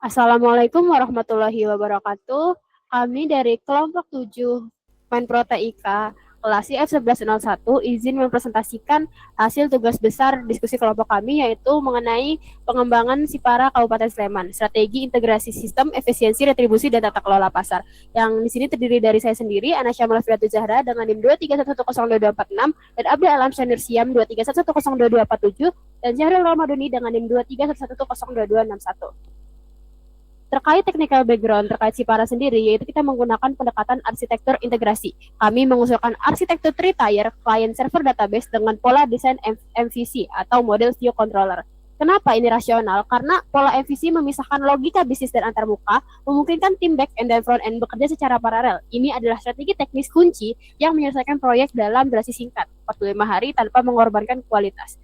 Assalamualaikum warahmatullahi wabarakatuh. Kami dari kelompok 7 Menpro TIK kelas IF1101 izin mempresentasikan hasil tugas besar diskusi kelompok kami yaitu mengenai pengembangan Sipara Kabupaten Sleman, strategi integrasi sistem efisiensi retribusi dan tata kelola pasar. Yang di sini terdiri dari saya sendiri, Anasya Malafiratul Zahra dengan NIM 231102246 dan Abdul Alam Syanir Siam 231102247 dan Syahrul Ramadhani dengan NIM 231102261. Terkait technical background terkait Sipara sendiri, yaitu kita menggunakan pendekatan arsitektur integrasi. Kami mengusulkan arsitektur three-tier client server database dengan pola desain MVC atau model view controller. Kenapa ini rasional? Karena pola MVC memisahkan logika bisnis dan antarmuka, memungkinkan tim back end dan front end bekerja secara paralel. Ini adalah strategi teknis kunci yang menyelesaikan proyek dalam durasi singkat, 45 hari tanpa mengorbankan kualitas.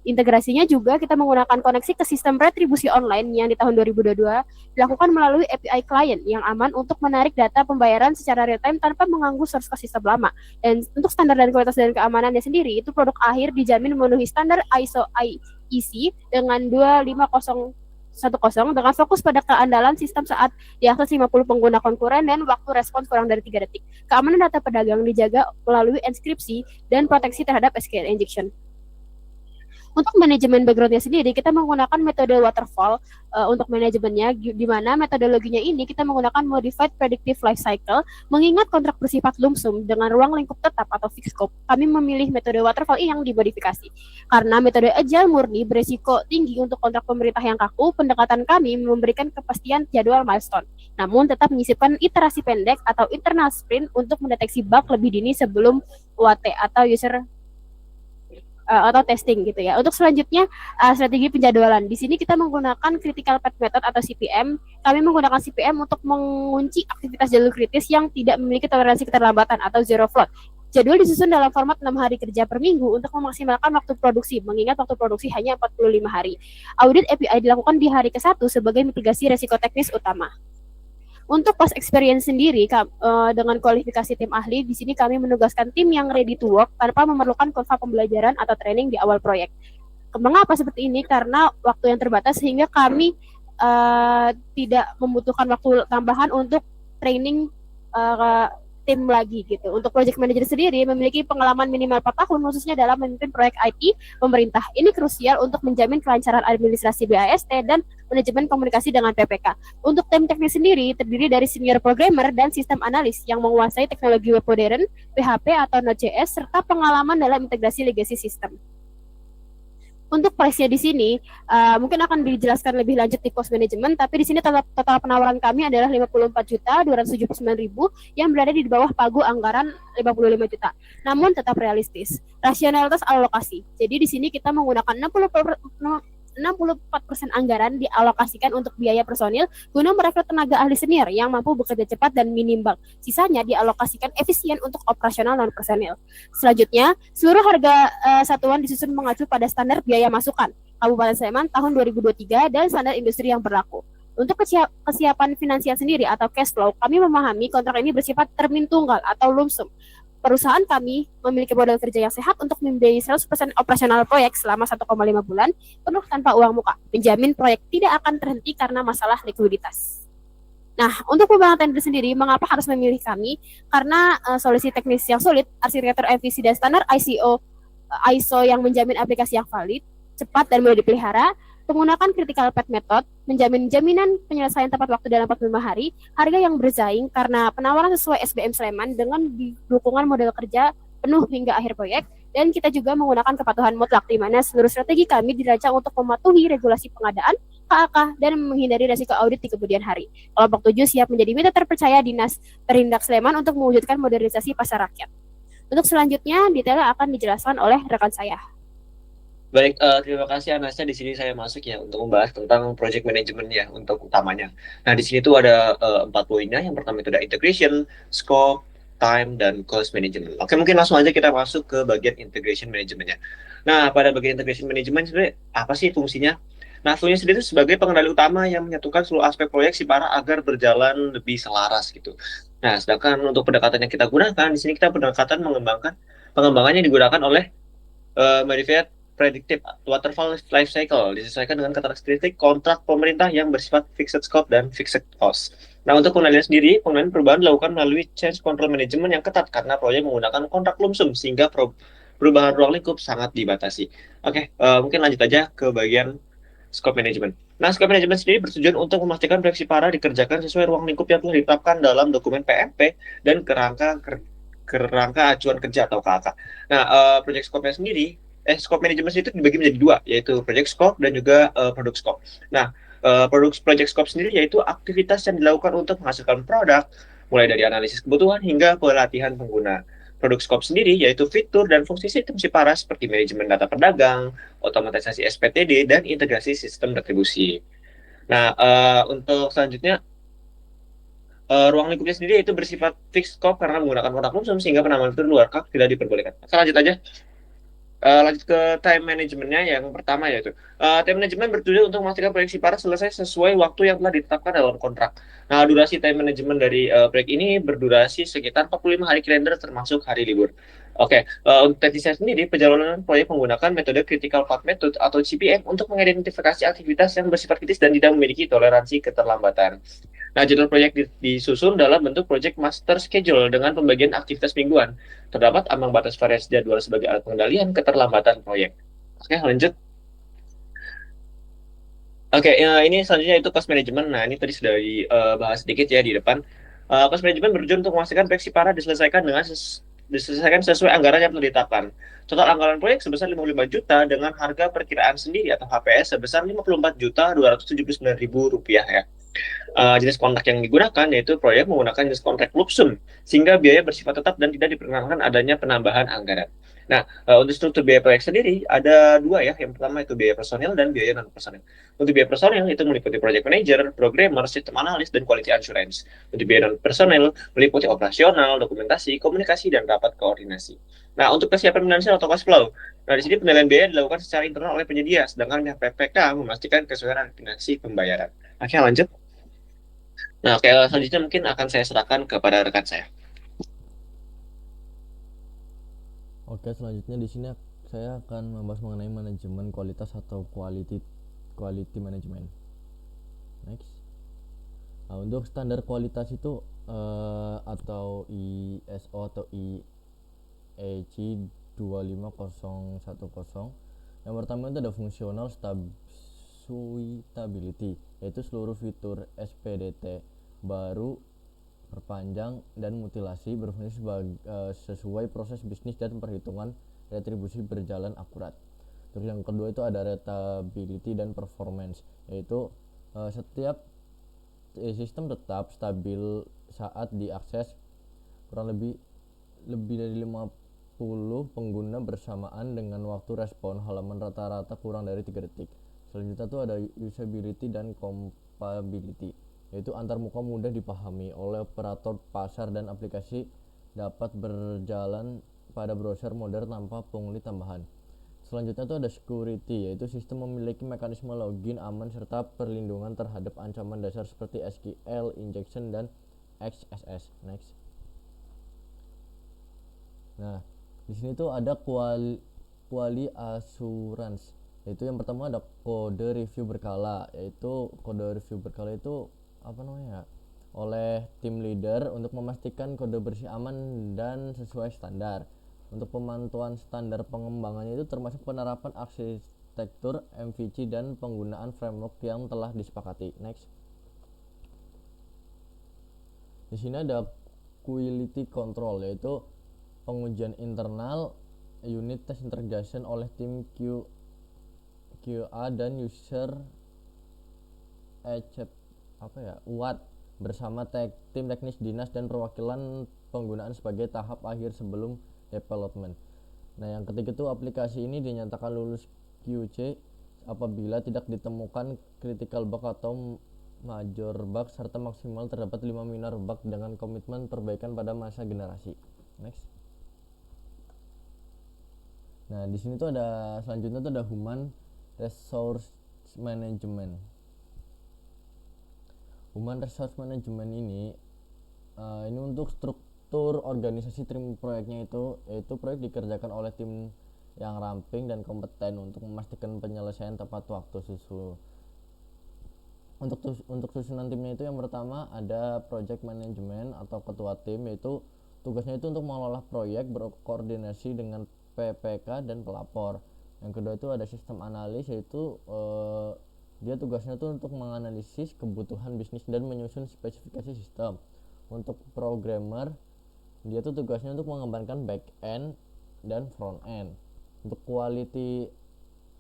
Integrasinya juga kita menggunakan koneksi ke sistem retribusi online yang di tahun 2022 dilakukan melalui API client yang aman untuk menarik data pembayaran secara real time tanpa mengganggu source code sistem lama. Dan untuk standar dan kualitas dan keamanannya sendiri, itu produk akhir dijamin memenuhi standar ISO IEC dengan 25010 dengan fokus pada keandalan sistem saat diakses 50 pengguna konkuren dan waktu respons kurang dari 3 detik. Keamanan data pedagang dijaga melalui enkripsi dan proteksi terhadap SQL injection. Untuk manajemen backgroundnya sendiri, kita menggunakan metode waterfall untuk manajemennya, di mana metodologinya ini kita menggunakan modified predictive life cycle, mengingat kontrak bersifat lump sum dengan ruang lingkup tetap atau fixed scope. Kami memilih metode waterfall yang dimodifikasi. Karena metode agile murni beresiko tinggi untuk kontrak pemerintah yang kaku, pendekatan kami memberikan kepastian jadwal milestone, namun tetap menyisipkan iterasi pendek atau internal sprint untuk mendeteksi bug lebih dini sebelum UAT atau user atau testing gitu ya. Untuk selanjutnya strategi penjadwalan. Di sini kita menggunakan critical path method atau CPM. Kami menggunakan CPM untuk mengunci aktivitas jalur kritis yang tidak memiliki toleransi keterlambatan atau zero float. Jadwal disusun dalam format 6 hari kerja per minggu untuk memaksimalkan waktu produksi, mengingat waktu produksi hanya 45 hari. Audit API dilakukan di hari ke-1 sebagai mitigasi resiko teknis utama. Untuk post experience sendiri, dengan kualifikasi tim ahli, di sini kami menugaskan tim yang ready to work tanpa memerlukan kurva pembelajaran atau training di awal proyek. Mengapa seperti ini? Karena waktu yang terbatas sehingga kami tidak membutuhkan waktu tambahan untuk training tim lagi gitu. Untuk project manager sendiri memiliki pengalaman minimal 4 tahun khususnya dalam memimpin proyek IT pemerintah. Ini krusial untuk menjamin kelancaran administrasi BAST dan manajemen komunikasi dengan PPK. Untuk tim teknis sendiri terdiri dari senior programmer dan sistem analis yang menguasai teknologi web modern, PHP atau Node.js serta pengalaman dalam integrasi legacy system. Untuk price-nya di sini mungkin akan dijelaskan lebih lanjut di cost management, tapi di sini total penawaran kami adalah 54.279.000 yang berada di bawah pagu anggaran 55 juta. Namun tetap realistis. Rasionalitas alokasi. Jadi di sini kita menggunakan 64% anggaran dialokasikan untuk biaya personil guna merekrut tenaga ahli senior yang mampu bekerja cepat dan menimbang. Sisanya dialokasikan efisien untuk operasional non personil. Selanjutnya, seluruh harga satuan disusun mengacu pada standar biaya masukan Kabupaten Sleman tahun 2023 dan standar industri yang berlaku. Untuk kesiapan finansial sendiri atau cash flow, kami memahami kontrak ini bersifat termin tunggal atau lump sum. Perusahaan kami memiliki modal kerja yang sehat untuk membiayai 100% operasional proyek selama 1,5 bulan penuh tanpa uang muka. Menjamin proyek tidak akan terhenti karena masalah likuiditas. Nah, untuk pembangunan tender sendiri, mengapa harus memilih kami? Karena solusi teknis yang sulit, arsitektur MVC dan standar ISO yang menjamin aplikasi yang valid, cepat dan mudah dipelihara, menggunakan critical path method, menjamin jaminan penyelesaian tepat waktu dalam 45 hari, harga yang bersaing karena penawaran sesuai SBM Sleman dengan dukungan modal kerja penuh hingga akhir proyek, dan kita juga menggunakan kepatuhan mutlak di mana seluruh strategi kami dirancang untuk mematuhi regulasi pengadaan, KAK, dan menghindari resiko audit di kemudian hari. Kelompok 7 siap menjadi mitra terpercaya Dinas Perindak Sleman untuk mewujudkan modernisasi pasar rakyat. Untuk selanjutnya, detailnya akan dijelaskan oleh rekan saya. Baik, terima kasih Anasya. Di sini saya masuk ya untuk membahas tentang project management ya untuk utamanya. Nah, di sini tuh ada 4 poinnya. Yang pertama itu ada integration, scope, time, dan cost management. Oke, mungkin langsung aja kita masuk ke bagian integration managementnya. Nah, pada bagian integration management sebenarnya apa sih fungsinya? Nah, fungsinya sendiri itu sebagai pengendali utama yang menyatukan seluruh aspek proyek Sipara agar berjalan lebih selaras gitu. Nah, sedangkan untuk pendekatan yang kita gunakan, di sini kita pendekatan pengembangannya digunakan oleh modified predictive waterfall life cycle disesuaikan dengan karakteristik kontrak pemerintah yang bersifat fixed scope dan fixed cost. Nah, untuk pengendalian sendiri, pengendalian perubahan dilakukan melalui change control management yang ketat karena proyek menggunakan kontrak lump sum sehingga perubahan ruang lingkup sangat dibatasi. Oke, mungkin lanjut aja ke bagian scope management. Nah, scope management sendiri bertujuan untuk memastikan proyeksi para dikerjakan sesuai ruang lingkup yang telah ditetapkan dalam dokumen PMP dan kerangka acuan kerja atau KAK. Nah, project scope-nya sendiri, scope management itu dibagi menjadi dua, yaitu project scope dan juga product scope. Nah, project scope sendiri yaitu aktivitas yang dilakukan untuk menghasilkan produk, mulai dari analisis kebutuhan hingga pelatihan pengguna. Produk scope sendiri yaitu fitur dan fungsi sistem Sipara seperti manajemen data pedagang, otomatisasi SPTD, dan integrasi sistem retribusi. Nah, untuk selanjutnya, ruang lingkupnya sendiri itu bersifat fixed scope karena menggunakan kotak lumsum sehingga penambahan itu di luar kap tidak diperbolehkan. Kita lanjut aja. Lanjut ke time managementnya yang pertama yaitu time management bertujuan untuk memastikan proyek Sipara selesai sesuai waktu yang telah ditetapkan dalam kontrak. Nah, durasi time management dari proyek ini berdurasi sekitar 45 hari kalender termasuk hari libur. Oke, untuk teknisnya sendiri, perjalanan proyek menggunakan metode Critical Path Method atau CPM untuk mengidentifikasi aktivitas yang bersifat kritis dan tidak memiliki toleransi keterlambatan. Nah, jadwal proyek disusun dalam bentuk project master schedule dengan pembagian aktivitas mingguan. Terdapat ambang batas variasi jadwal sebagai alat pengendalian keterlambatan proyek. Oke, lanjut. Oke, ini selanjutnya itu cost management. Nah, ini tadi sudah dibahas sedikit ya di depan. Cost management bertujuan untuk memastikan proyek Sipara diselesaikan sesuai anggaran yang telah ditetapkan. Total anggaran proyek sebesar 55 juta dengan harga perkiraan sendiri atau HPS sebesar 54 juta 279 ribu rupiah ya. Jenis kontrak yang digunakan yaitu proyek menggunakan jenis kontrak lump sum sehingga biaya bersifat tetap dan tidak diperkenankan adanya penambahan anggaran. Nah, untuk struktur biaya proyek sendiri ada dua ya. Yang pertama itu biaya personil dan biaya non personil. Untuk biaya personil itu meliputi project manager, programmer, sistem analis, dan quality assurance. Untuk biaya non personil meliputi operasional, dokumentasi, komunikasi, dan rapat koordinasi. Nah, untuk kesiapan finansial atau cash flow, nah di sini penilaian biaya dilakukan secara internal oleh penyedia, sedangkan pihak PPK memastikan kesesuaian finansi pembayaran. Oke, lanjut. Nah, oke, selanjutnya mungkin akan saya serahkan kepada rekan saya. Oke, selanjutnya di sini saya akan membahas mengenai manajemen kualitas atau quality management. Next. Nah, untuk standar kualitas itu atau ISO atau IEC 25010. Yang pertama itu ada fungsional suitability, yaitu seluruh fitur SPDT baru, perpanjang, dan mutilasi berfungsi sesuai proses bisnis dan perhitungan retribusi berjalan akurat. Terus yang kedua itu ada reliability dan performance, yaitu setiap sistem tetap stabil saat diakses kurang lebih dari 50 pengguna bersamaan dengan waktu respon halaman rata-rata kurang dari 3 detik. Selanjutnya itu ada usability dan compatibility, yaitu antarmuka mudah dipahami oleh operator pasar dan aplikasi dapat berjalan pada browser modern tanpa pungli tambahan. Selanjutnya itu ada security, yaitu sistem memiliki mekanisme login aman serta perlindungan terhadap ancaman dasar seperti SQL injection dan XSS. Next. Nah, di sini tuh ada quality assurance, yaitu yang pertama ada kode review berkala, yaitu kode review berkala itu apa namanya oleh tim leader untuk memastikan kode bersih aman dan sesuai standar. Untuk pemantauan standar pengembangannya itu termasuk penerapan arsitektur MVC dan penggunaan framework yang telah disepakati. Next. Di sini ada quality control, yaitu pengujian internal unit test integration oleh tim QA dan user UAT bersama tim teknis dinas dan perwakilan penggunaan sebagai tahap akhir sebelum development. Nah, yang ketiga itu aplikasi ini dinyatakan lulus QC apabila tidak ditemukan critical bug atau major bug serta maksimal terdapat 5 minor bug dengan komitmen perbaikan pada masa generasi. Next. Nah, di sini tuh ada selanjutnya tuh ada human resource management. Human resource management ini untuk struktur organisasi tim proyeknya itu, yaitu proyek dikerjakan oleh tim yang ramping dan kompeten untuk memastikan penyelesaian tepat waktu susul. Untuk susunan timnya itu yang pertama ada project management atau ketua tim, yaitu tugasnya itu untuk mengelola proyek, berkoordinasi dengan PPK dan pelapor. Yang kedua itu ada sistem analis, yaitu dia tugasnya itu untuk menganalisis kebutuhan bisnis dan menyusun spesifikasi sistem. Untuk programmer, dia tuh tugasnya untuk mengembangkan back end dan front end. Untuk quality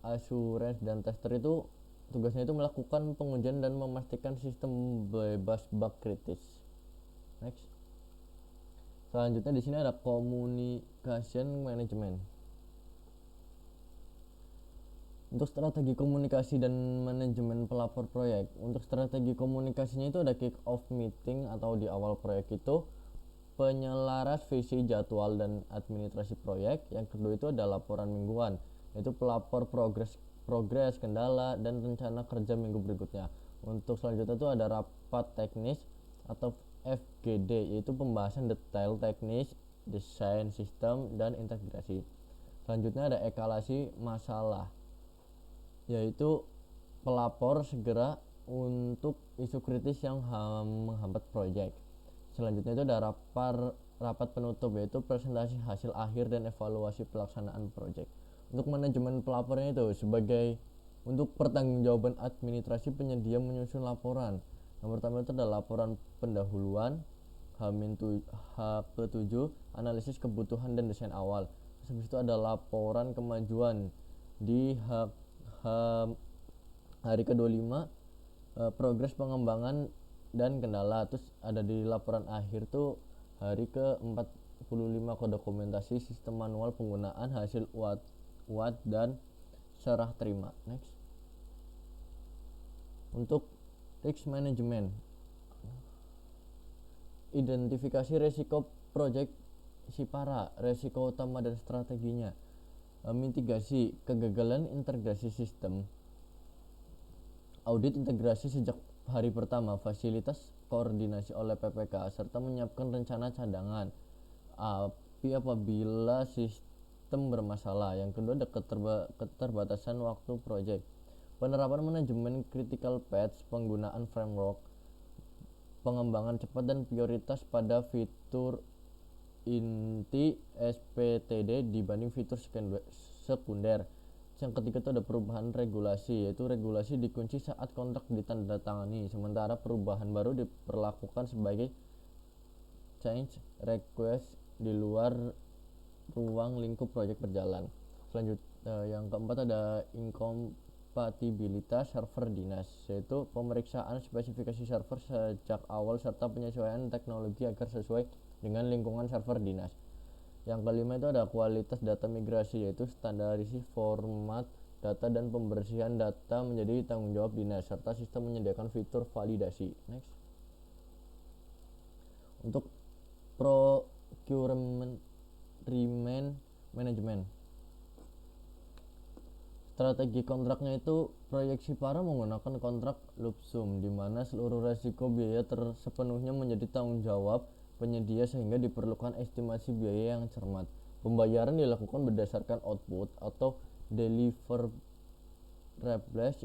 assurance dan tester itu tugasnya itu melakukan pengujian dan memastikan sistem bebas bug kritis. Next. Selanjutnya di sini ada communication management. Untuk strategi komunikasi dan manajemen pelapor proyek. Untuk strategi komunikasinya itu ada kick off meeting atau di awal proyek itu penyelaras visi, jadwal, dan administrasi proyek. Yang kedua itu ada laporan mingguan, yaitu pelapor progres, kendala, dan rencana kerja minggu berikutnya. Untuk selanjutnya itu ada rapat teknis atau FGD, yaitu pembahasan detail teknis, desain sistem, dan integrasi. Selanjutnya ada eskalasi masalah, yaitu pelapor segera untuk isu kritis yang menghambat proyek. Selanjutnya itu ada rapat penutup, yaitu presentasi hasil akhir dan evaluasi pelaksanaan proyek. Untuk manajemen pelapornya itu sebagai untuk pertanggungjawaban administrasi penyedia menyusun laporan. Yang pertama itu ada laporan pendahuluan, H+7, analisis kebutuhan dan desain awal. Habis itu ada laporan kemajuan di hari ke-25, progres pengembangan dan kendala. Terus ada di laporan akhir tuh hari ke-45, dokumentasi sistem manual penggunaan hasil UAT dan serah terima. Next. Untuk risk management, identifikasi resiko project SIPARA, resiko utama dan strateginya. Mitigasi kegagalan integrasi sistem, audit integrasi sejak hari pertama, fasilitas koordinasi oleh PPK, serta menyiapkan rencana cadangan api apabila sistem bermasalah. Yang kedua ada keterbatasan waktu proyek, penerapan manajemen critical path, penggunaan framework, pengembangan cepat dan prioritas pada fitur inti SPTD dibanding fitur sekunder. Yang ketiga itu ada perubahan regulasi, yaitu regulasi dikunci saat kontrak ditandatangani, sementara perubahan baru diperlakukan sebagai change request di luar ruang lingkup proyek berjalan. Selanjutnya yang keempat ada inkompatibilitas server dinas, yaitu pemeriksaan spesifikasi server sejak awal serta penyesuaian teknologi agar sesuai dengan lingkungan server dinas. Yang kelima itu ada kualitas data migrasi, yaitu standarisasi format data dan pembersihan data menjadi tanggung jawab dinas, serta sistem menyediakan fitur validasi. Next. Untuk procurement management, strategi kontraknya itu proyek SIPARA menggunakan kontrak lump sum, di mana seluruh resiko biaya sepenuhnya menjadi tanggung jawab penyedia, sehingga diperlukan estimasi biaya yang cermat. Pembayaran dilakukan berdasarkan output atau deliverables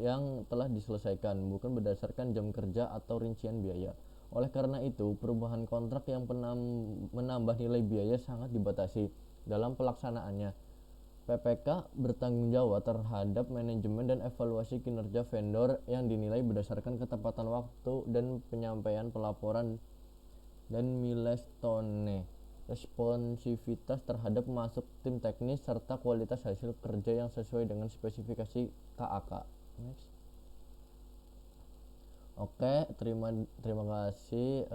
yang telah diselesaikan, bukan berdasarkan jam kerja atau rincian biaya. Oleh karena itu, perubahan kontrak yang menambah nilai biaya sangat dibatasi dalam pelaksanaannya. PPK bertanggung jawab terhadap manajemen dan evaluasi kinerja vendor yang dinilai berdasarkan ketepatan waktu dan penyampaian pelaporan dan milestone, responsivitas terhadap masuk tim teknis, serta kualitas hasil kerja yang sesuai dengan spesifikasi KAK. Next. Oke, terima kasih.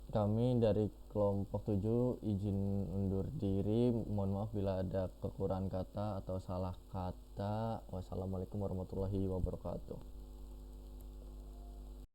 Kami dari kelompok 7 izin undur diri. Mohon maaf bila ada kekurangan kata atau salah kata. Wassalamualaikum warahmatullahi wabarakatuh.